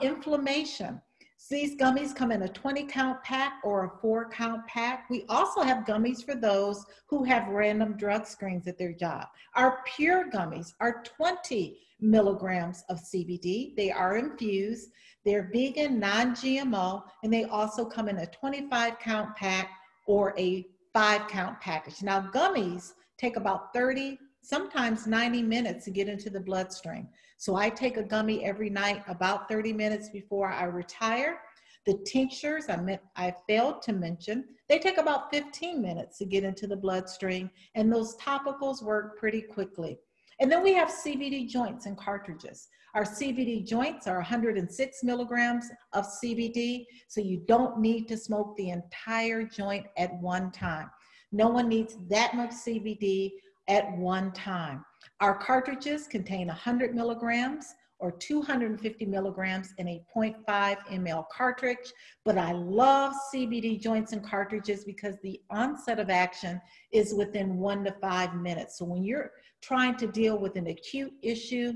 Speaker 1: inflammation. So these gummies come in a 20-count pack or a 4-count pack. We also have gummies for those who have random drug screens at their job. Our pure gummies are 20 milligrams of CBD. They are infused. They're vegan, non-GMO, and they also come in a 25-count pack or a 5-count package. Now, gummies take about 30, sometimes 90 minutes to get into the bloodstream. So I take a gummy every night about 30 minutes before I retire. The tinctures, I failed to mention, they take about 15 minutes to get into the bloodstream, and those topicals work pretty quickly. And then we have CBD joints and cartridges. Our CBD joints are 106 milligrams of CBD, so you don't need to smoke the entire joint at one time. No one needs that much CBD at one time. Our cartridges contain 100 milligrams or 250 milligrams in a 0.5 ml cartridge, but I love CBD joints and cartridges because the onset of action is within 1 to 5 minutes. So when you're trying to deal with an acute issue,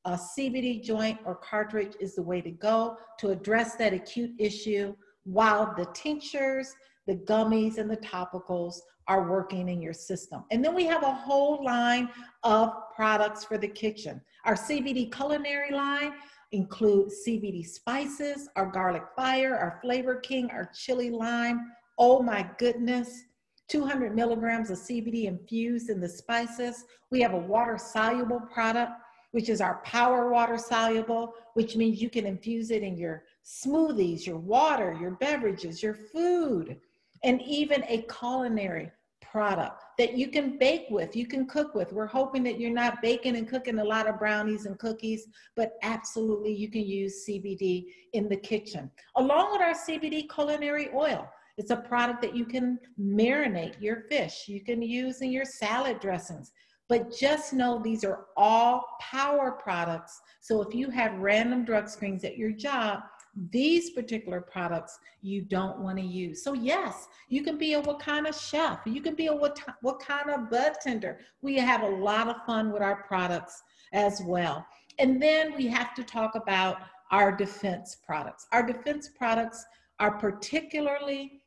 Speaker 1: a CBD joint or cartridge is the way to go to address that acute issue, while the tinctures, the gummies, and the topicals are working in your system. And then we have a whole line of products for the kitchen. Our CBD culinary line includes CBD spices, our garlic fire, our flavor king, our chili lime. Oh my goodness. 200 milligrams of CBD infused in the spices. We have a water soluble product, which is our power water soluble, which means you can infuse it in your smoothies, your water, your beverages, your food, and even a culinary product that you can bake with, you can cook with. We're hoping that you're not baking and cooking a lot of brownies and cookies, but absolutely you can use CBD in the kitchen. Along with our CBD culinary oil, it's a product that you can marinate your fish, you can use in your salad dressings. But just know these are all power products. So if you have random drug screens at your job, these particular products you don't want to use. So yes, you can be a Wakana chef. You can be a Wakana bud tender. We have a lot of fun with our products as well. And then we have to talk about our defense products. Our defense products are particularly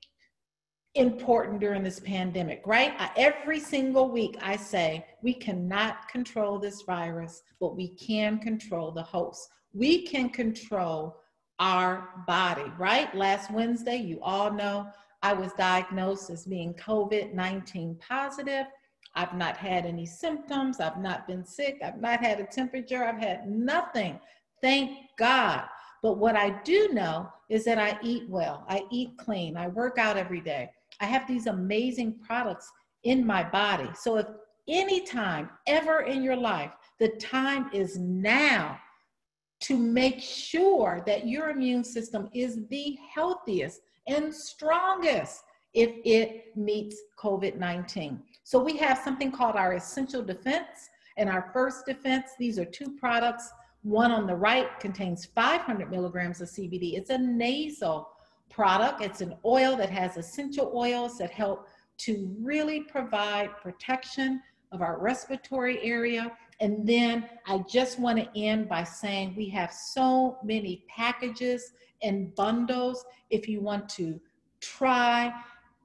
Speaker 1: important during this pandemic, right? Every single week I say, we cannot control this virus, but we can control the host. We can control our body, right? Last Wednesday, you all know, I was diagnosed as being COVID-19 positive. I've not had any symptoms. I've not been sick. I've not had a temperature. I've had nothing. Thank God. But what I do know is that I eat well. I eat clean. I work out every day. I have these amazing products in my body. So if anytime ever in your life, the time is now to make sure that your immune system is the healthiest and strongest if it meets COVID-19. So we have something called our Essential Defense and our First Defense. These are two products. One on the right contains 500 milligrams of CBD. It's a nasal product. It's an oil that has essential oils that help to really provide protection of our respiratory area. And then I just want to end by saying we have so many packages and bundles. If you want to try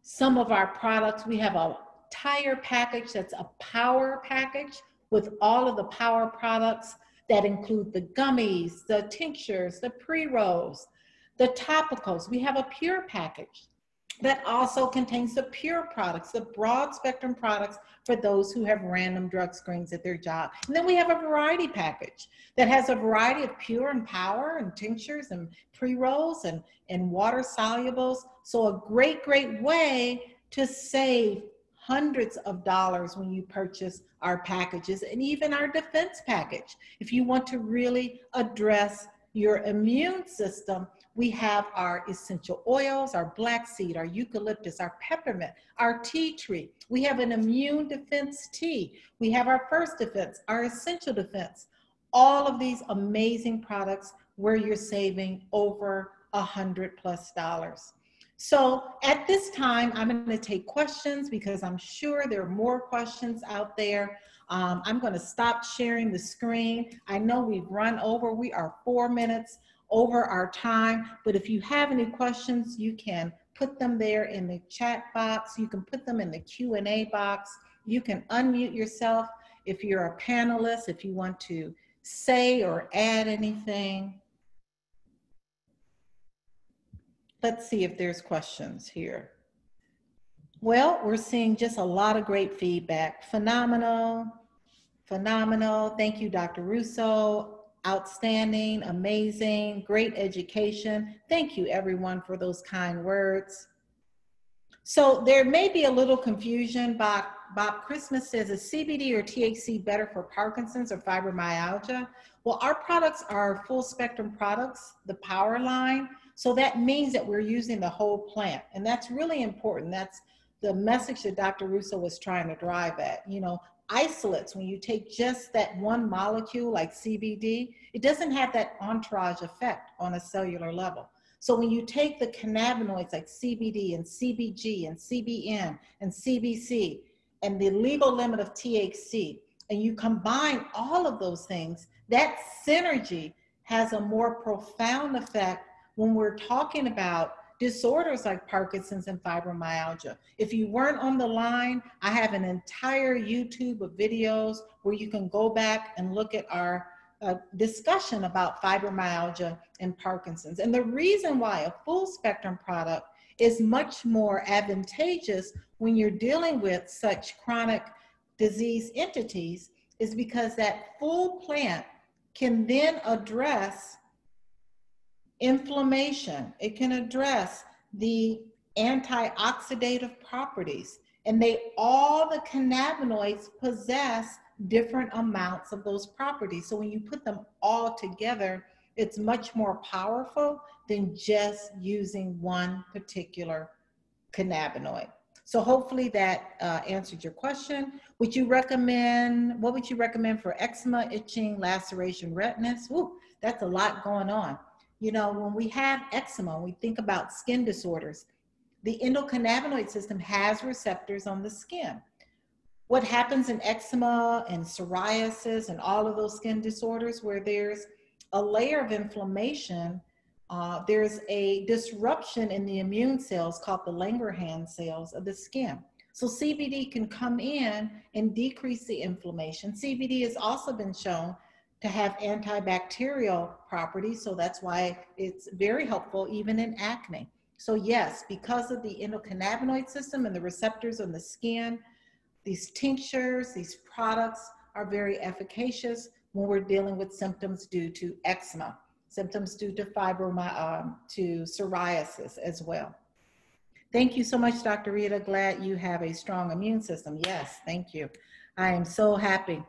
Speaker 1: some of our products, we have a entire package that's a power package with all of the power products that include the gummies, the tinctures, the pre-rolls, the topicals. We have a pure package that also contains the pure products, the broad spectrum products for those who have random drug screens at their job. And then we have a variety package that has a variety of pure and power and tinctures and pre-rolls and water solubles. So a great, great way to save hundreds of dollars when you purchase our packages and even our defense package. If you want to really address your immune system, we have our essential oils, our black seed, our eucalyptus, our peppermint, our tea tree. We have an immune defense tea. We have our First Defense, our Essential Defense. All of these amazing products where you're saving over $100+. So at this time, I'm going to take questions because I'm sure there are more questions out there. I'm going to stop sharing the screen. I know we've run over. We are 4 minutes over our time, but if you have any questions, you can put them there in the chat box. You can put them in the Q&A box. You can unmute yourself if you're a panelist, if you want to say or add anything. Let's see if there's questions here. Well, we're seeing just a lot of great feedback. Phenomenal, phenomenal. Thank you, Dr. Russo. Outstanding, amazing, great education. Thank you, everyone, for those kind words. So there may be a little confusion. Bob Christmas says, is CBD or THC better for Parkinson's or fibromyalgia? Well, our products are full spectrum products, the power line. So that means that we're using the whole plant. And that's really important. That's the message that Dr. Russo was trying to drive at. You know, isolates, when you take just that one molecule like CBD, it doesn't have that entourage effect on a cellular level. So when you take the cannabinoids like CBD and CBG and CBN and CBC and the legal limit of THC, and you combine all of those things, that synergy has a more profound effect when we're talking about disorders like Parkinson's and fibromyalgia. If you weren't on the line, I have an entire YouTube of videos where you can go back and look at our discussion about fibromyalgia and Parkinson's. And the reason why a full spectrum product is much more advantageous when you're dealing with such chronic disease entities is because that full plant can then address inflammation. It can address the antioxidative properties, and all the cannabinoids possess different amounts of those properties. So when you put them all together, it's much more powerful than just using one particular cannabinoid. So hopefully that answered your question. What would you recommend for eczema, itching, laceration, redness? Ooh, that's a lot going on. You know, when we have eczema, we think about skin disorders. The endocannabinoid system has receptors on the skin. What happens in eczema and psoriasis and all of those skin disorders where there's a layer of inflammation, there's a disruption in the immune cells called the Langerhans cells of the skin. So CBD can come in and decrease the inflammation. CBD has also been shown to have antibacterial properties, so that's why it's very helpful even in acne. So yes, because of the endocannabinoid system and the receptors on the skin, these tinctures, these products are very efficacious when we're dealing with symptoms due to eczema, symptoms due to to psoriasis as well. Thank you so much, Dr. Rita. Glad you have a strong immune system. Yes, thank you. I am so happy.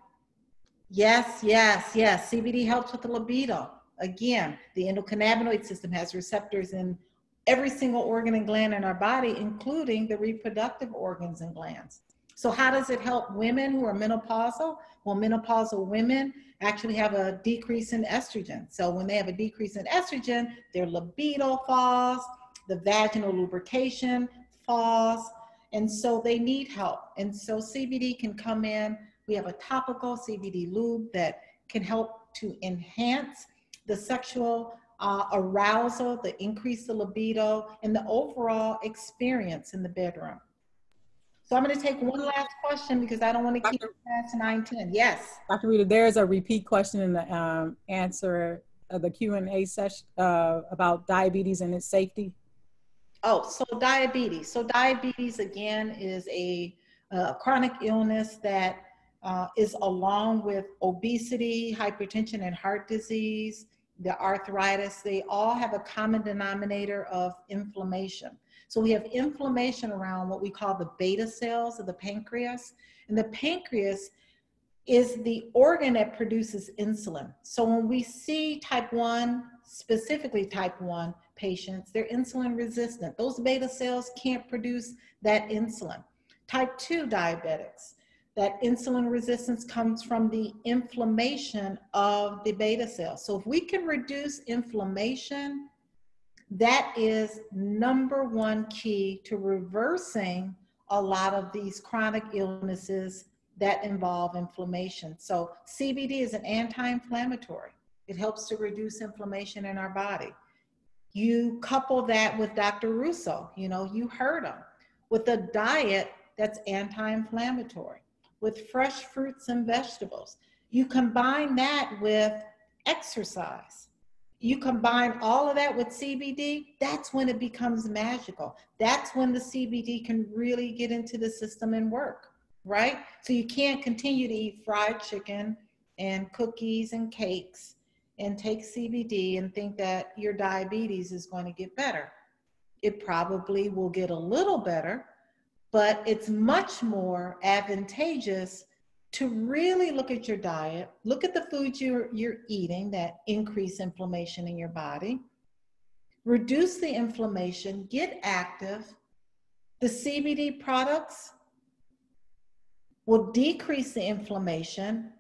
Speaker 1: Yes, yes, yes. CBD helps with the libido. Again, the endocannabinoid system has receptors in every single organ and gland in our body, including the reproductive organs and glands. So how does it help women who are menopausal? Well, menopausal women actually have a decrease in estrogen. So when they have a decrease in estrogen, their libido falls, the vaginal lubrication falls, and so they need help. And so CBD can come in. We have a topical CBD lube that can help to enhance the sexual arousal, the increase the libido, and the overall experience in the bedroom. So I'm going to take one last question because I don't want to keep it past 9:10. Yes. Dr.
Speaker 6: Rita, there's a repeat question in the answer of the Q&A session about diabetes and its safety.
Speaker 1: Oh, so diabetes. So diabetes, again, is a chronic illness that is along with obesity, hypertension, and heart disease, the arthritis. They all have a common denominator of inflammation. So we have inflammation around what we call the beta cells of the pancreas. And the pancreas is the organ that produces insulin. So when we see type 1, specifically type 1 patients, they're insulin resistant. Those beta cells can't produce that insulin. Type 2 diabetics, that insulin resistance comes from the inflammation of the beta cells. So if we can reduce inflammation, that is number one key to reversing a lot of these chronic illnesses that involve inflammation. So CBD is an anti-inflammatory. It helps to reduce inflammation in our body. You couple that with Dr. Russo, you know, you heard him, with a diet that's anti-inflammatory, with fresh fruits and vegetables. You combine that with exercise. You combine all of that with CBD, that's when it becomes magical. That's when the CBD can really get into the system and work, right? So you can't continue to eat fried chicken and cookies and cakes and take CBD and think that your diabetes is going to get better. It probably will get a little better, but it's much more advantageous to really look at your diet, look at the foods you're eating that increase inflammation in your body, reduce the inflammation, get active. The CBD products will decrease the inflammation,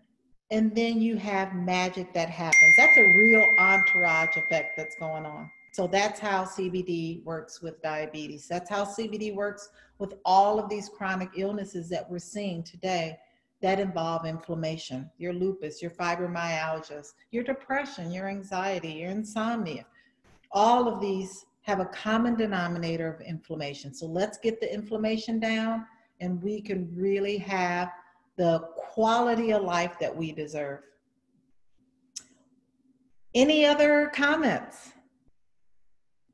Speaker 1: and then you have magic that happens. That's a real entourage effect that's going on. So that's how CBD works with diabetes. That's how CBD works with all of these chronic illnesses that we're seeing today that involve inflammation, your lupus, your fibromyalgias, your depression, your anxiety, your insomnia. All of these have a common denominator of inflammation. So let's get the inflammation down and we can really have the quality of life that we deserve. Any other comments?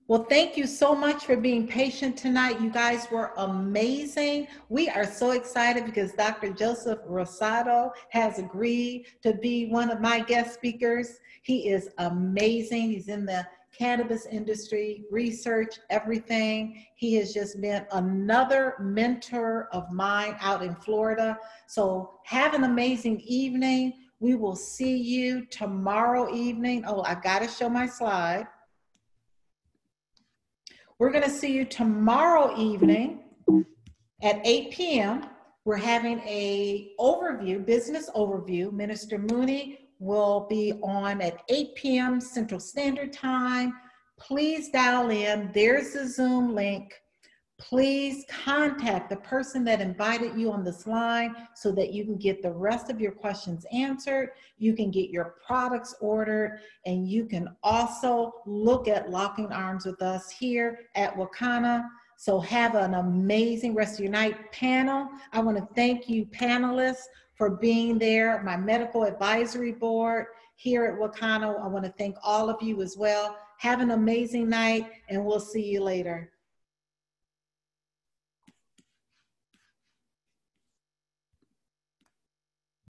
Speaker 1: Well, thank you so much for being patient tonight. You guys were amazing. We are so excited because Dr. Joseph Rosado has agreed to be one of my guest speakers. He is amazing. He's in the cannabis industry, research, everything. He has just been another mentor of mine out in Florida. So have an amazing evening. We will see you tomorrow evening. Oh, I've got to show my slide. We're going to see you tomorrow evening at 8 p.m. We're having a overview, business overview. Minister Mooney will be on at 8 p.m. Central Standard Time. Please dial in. There's the Zoom link. Please contact the person that invited you on this line so that you can get the rest of your questions answered. You can get your products ordered, and you can also look at locking arms with us here at Wakana. So have an amazing rest of your night. Panel, I want to thank you panelists for being there. My medical advisory board here at Wakana, I want to thank all of you as well. Have an amazing night, and we'll see you later.